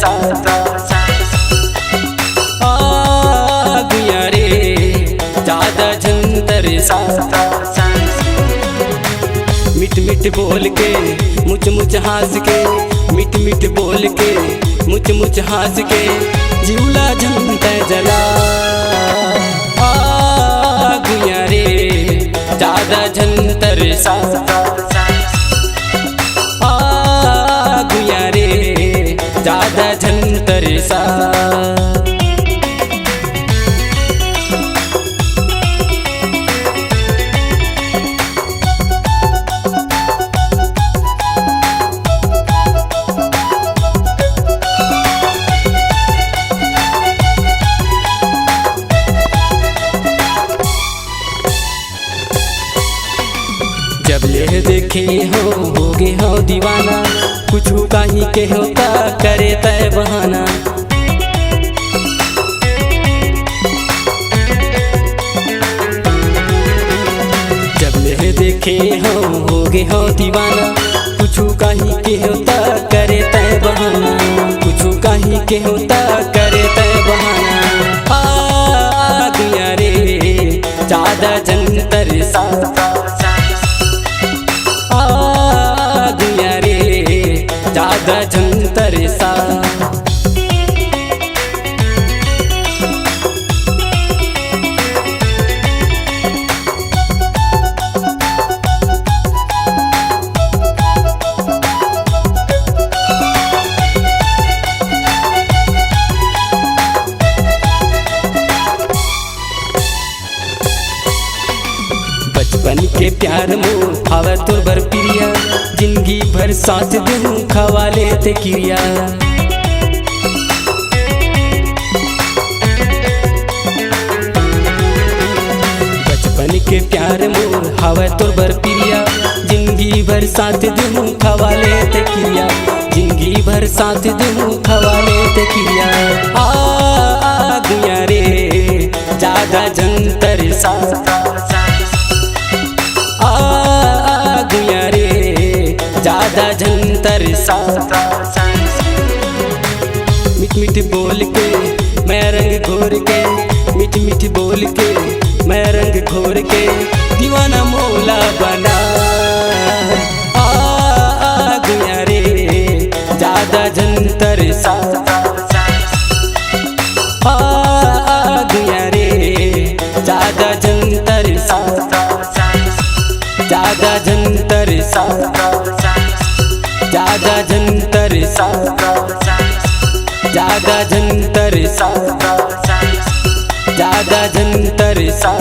सा आ गया रे ज्यादा झंतर सा। मिठ मिठ बोल के मुझ मुझ हंस के, मिठ मिठ बोल के मुझ मुझ हंस के जीवला झंतर जला। आ गया रे ज्यादा झंतर सा आ गया रे ज्यादा झंतर सा। जब ले देखे होगे हो दीवाना, कुछ कहीं के होता करे तय बहाना। जब ले देखे होगे हो दीवाना, कुछ कहीं के होता करे तय बहाना, कुछ कहीं के होता करे तय बहाना। आ गया रे ज्यादा झंतर सा आ गया रे ज्यादा झंतर सा। बचपन के प्यार मोह खावा तो बर प्रिया, जिंदगी भर साथ दूं खवाले ते क्रिया। बचपन के प्यार मोह खावा तो बर प्रिया, जिंदगी भर साथ दूं खवाले ते क्रिया, जिंदगी भर साथ दूं खवाले ते क्रिया। आ गया रे ज्यादा झंतर सा आ गया रे ज्यादा झंतर सा। मिठ मिठ बोल के मैं रंग घोर के, मिठ मिठ बोल के मैं रंग घोर के दीवाना मौला बना। आ गया रे ज्यादा झंतर सा आ गया रे ज्यादा झंतर सा ज्यादा झंतर सा ज्यादा झंतर सा ज्यादा झंतर सा ज्यादा झंतर सा।